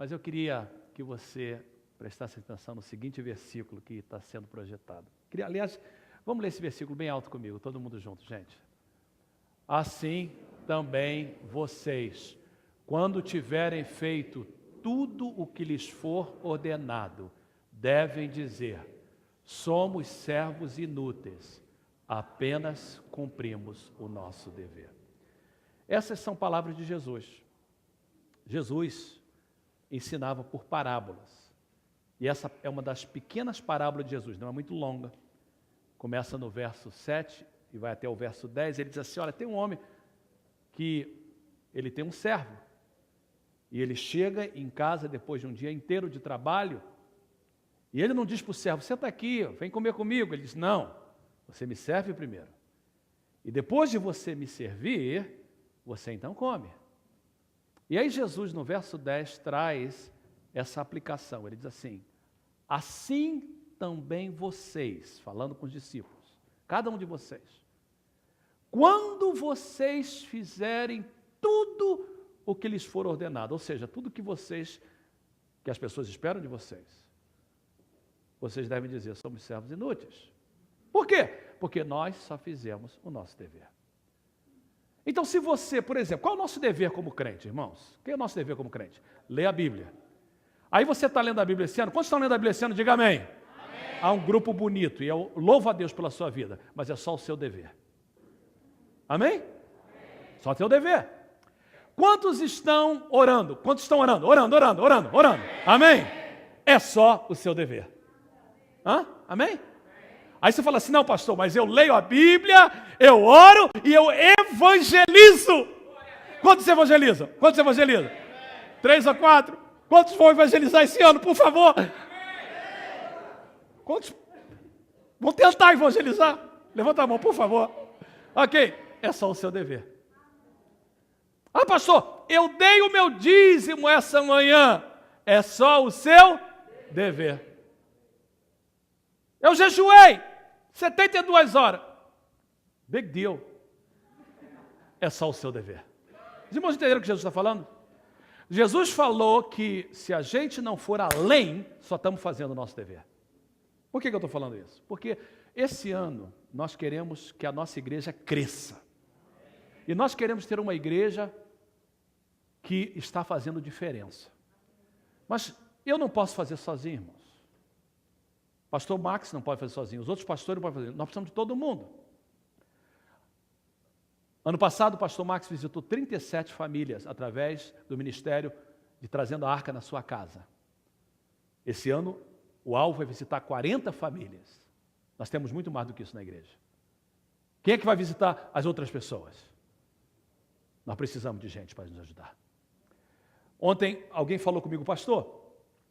Mas eu queria que você prestasse atenção no seguinte versículo que está sendo projetado. Aliás, vamos ler esse versículo bem alto comigo, todo mundo junto, gente. Assim também vocês, quando tiverem feito tudo o que lhes for ordenado, devem dizer: somos servos inúteis, apenas cumprimos o nosso dever. Essas são palavras de Jesus. Jesus ensinava por parábolas. E essa é uma das pequenas parábolas de Jesus, não é muito longa. Começa no verso 7 e vai até o verso 10. Ele diz assim: olha, tem um homem que ele tem um servo. E ele chega em casa depois de um dia inteiro de trabalho. E ele não diz para o servo: senta aqui, vem comer comigo. Ele diz: não, você me serve primeiro. E depois de você me servir, você então come. E aí Jesus, no verso 10, traz essa aplicação. Ele diz assim: assim também vocês, falando com os discípulos, cada um de vocês, quando vocês fizerem tudo o que lhes for ordenado, ou seja, tudo que as pessoas esperam de vocês, vocês devem dizer: somos servos inúteis. Por quê? Porque nós só fizemos o nosso dever. Então, se você, por exemplo, qual é o nosso dever como crente, irmãos? O que é o nosso dever como crente? Ler a Bíblia. Aí você está lendo a Bíblia esse ano? Quantos estão lendo a Bíblia esse ano? Diga amém. Amém. Há um grupo bonito, e eu louvo a Deus pela sua vida, mas é só o seu dever. Amém? Amém. Só o teu dever. Quantos estão orando? Quantos estão orando? Orando. Amém? É só o seu dever. Hã? Amém? Aí você fala assim: não, pastor, mas eu leio a Bíblia, eu oro e eu evangelizo. Quantos evangelizam? 3 ou 4? Quantos vão evangelizar esse ano, por favor? Quantos vão tentar evangelizar? Levanta a mão, por favor. Ok, é só o seu dever. Ah, pastor, eu dei o meu dízimo essa manhã. É só o seu dever. Eu jejuei 72 horas. Big deal. É só o seu dever. Os irmãos entenderam o que Jesus está falando? Jesus falou que se a gente não for além, só estamos fazendo o nosso dever. Por que eu estou falando isso? Porque esse ano nós queremos que a nossa igreja cresça. E nós queremos ter uma igreja que está fazendo diferença. Mas eu não posso fazer sozinho, irmãos. Pastor Max não pode fazer sozinho, os outros pastores não podem fazer. Nós precisamos de todo mundo. Ano passado, o pastor Max visitou 37 famílias através do ministério de Trazendo a Arca na sua casa. Esse ano, o alvo é visitar 40 famílias. Nós temos muito mais do que isso na igreja. Quem é que vai visitar as outras pessoas? Nós precisamos de gente para nos ajudar. Ontem, alguém falou comigo: pastor,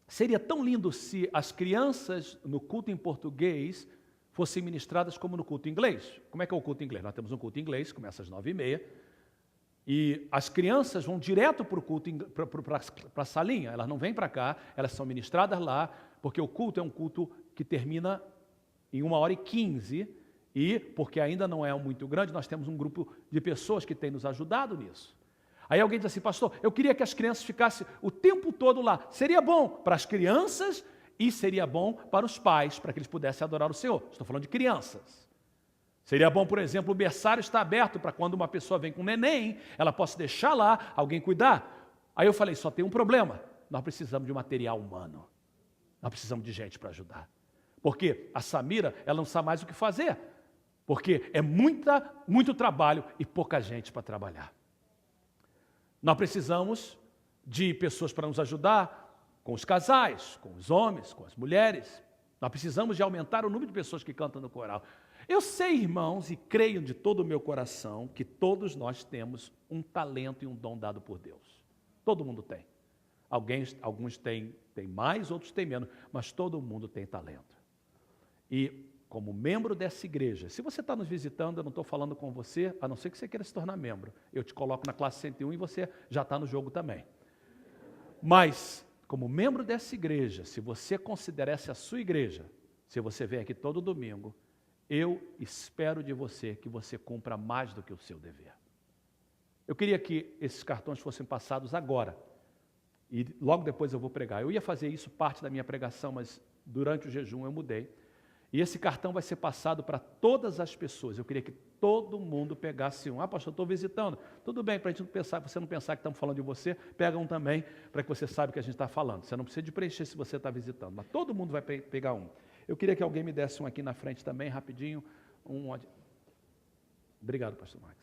seria tão lindo se as crianças no culto em português fossem ministradas como no culto em inglês. Como é que é o culto em inglês? Nós temos um culto em inglês, começa às 9h30, e as crianças vão direto para o culto, para a salinha, elas não vêm para cá, elas são ministradas lá, porque o culto é um culto que termina em 1h15, e porque ainda não é muito grande, nós temos um grupo de pessoas que tem nos ajudado nisso. Aí alguém diz assim: pastor, eu queria que as crianças ficassem o tempo todo lá. Seria bom para as crianças e seria bom para os pais, para que eles pudessem adorar o Senhor. Estou falando de crianças. Seria bom, por exemplo, o berçário estar aberto para quando uma pessoa vem com um neném, ela possa deixar lá, alguém cuidar. Aí eu falei: só tem um problema. Nós precisamos de material humano. Nós precisamos de gente para ajudar. Porque a Samira, ela não sabe mais o que fazer. Porque é muito trabalho e pouca gente para trabalhar. Nós precisamos de pessoas para nos ajudar com os casais, com os homens, com as mulheres. Nós precisamos de aumentar o número de pessoas que cantam no coral. Eu sei, irmãos, e creio de todo o meu coração que todos nós temos um talento e um dom dado por Deus. Todo mundo tem. Alguns têm mais, outros têm menos, mas todo mundo tem talento. E como membro dessa igreja, se você está nos visitando, eu não estou falando com você, a não ser que você queira se tornar membro. Eu te coloco na classe 101 e você já está no jogo também. Mas, como membro dessa igreja, se você considera essa a sua igreja, se você vem aqui todo domingo, eu espero de você que você cumpra mais do que o seu dever. Eu queria que esses cartões fossem passados agora. e logo depois eu vou pregar. Eu ia fazer isso parte da minha pregação, mas durante o jejum eu mudei. E esse cartão vai ser passado para todas as pessoas. Eu queria que todo mundo pegasse um. Ah, pastor, eu estou visitando. Tudo bem, para a gente não pensar, você não pensar que estamos falando de você, pega um também, para que você saiba o que a gente está falando. Você não precisa de preencher se você está visitando, mas todo mundo vai pegar um. Eu queria que alguém me desse um aqui na frente também, rapidinho. Obrigado, pastor Max.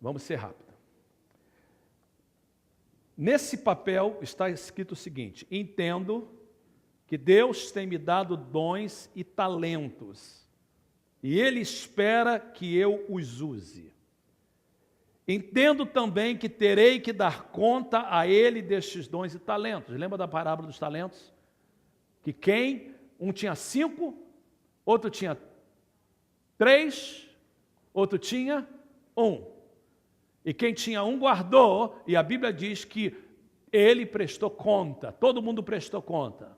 Vamos ser rápido. Nesse papel está escrito o seguinte: entendo que Deus tem me dado dons e talentos, e Ele espera que eu os use. Entendo também que terei que dar conta a Ele destes dons e talentos. Lembra da parábola dos talentos? Que um tinha 5, outro tinha 3, outro tinha 1. E quem tinha 1 guardou, e a Bíblia diz que ele prestou conta, todo mundo prestou conta.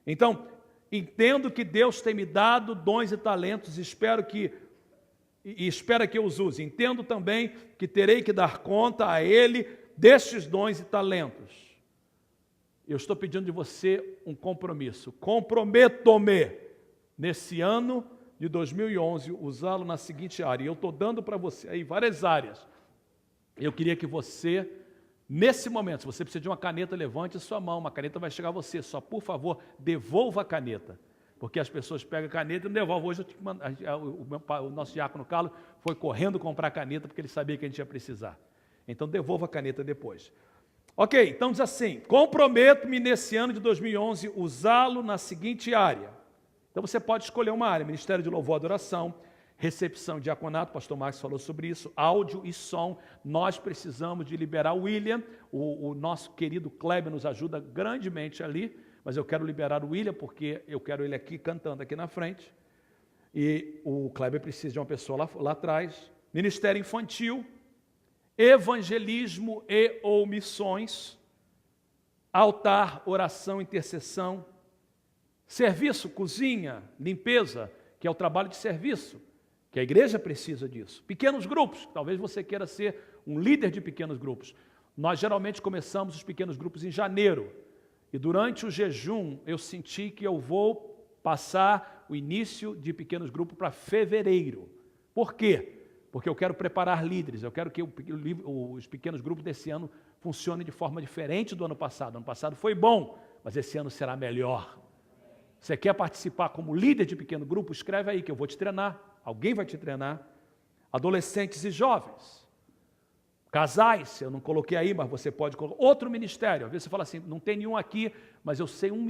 Então, entendo que Deus tem me dado dons e talentos, espera que eu os use. Entendo também que terei que dar conta a Ele destes dons e talentos. Eu estou pedindo de você um compromisso. Comprometo-me, nesse ano de 2011, usá-lo na seguinte área. E eu estou dando para você aí várias áreas. Eu queria que você, nesse momento, se você precisa de uma caneta, levante a sua mão, uma caneta vai chegar a você, só por favor, devolva a caneta, porque as pessoas pegam a caneta e não devolvem. Hoje o nosso diácono Carlos foi correndo comprar a caneta, porque ele sabia que a gente ia precisar. Então devolva a caneta depois. Ok, então diz assim: comprometo-me nesse ano de 2011 usá-lo na seguinte área. Então você pode escolher uma área: Ministério de Louvor e Adoração, recepção, diaconato, pastor Marcos falou sobre isso, áudio e som. Nós precisamos de liberar o William, o nosso querido Kleber nos ajuda grandemente ali, mas eu quero liberar o William, porque eu quero ele aqui cantando aqui na frente, e o Kleber precisa de uma pessoa lá atrás. Ministério infantil, evangelismo e ou missões, altar, oração, intercessão, serviço, cozinha, limpeza, que é o trabalho de serviço, que a igreja precisa disso. Pequenos grupos, talvez você queira ser um líder de pequenos grupos. Nós geralmente começamos os pequenos grupos em janeiro, e durante o jejum eu senti que eu vou passar o início de pequenos grupos para fevereiro. Por quê? Porque eu quero preparar líderes, eu quero que os pequenos grupos desse ano funcionem de forma diferente do ano passado. Ano passado foi bom, mas esse ano será melhor. Você quer participar como líder de pequeno grupo? Escreve aí que eu vou te treinar. Alguém vai te treinar. Adolescentes e jovens. Casais, eu não coloquei aí, mas você pode colocar. Outro ministério. Às vezes você fala assim, não tem nenhum aqui, mas eu sei um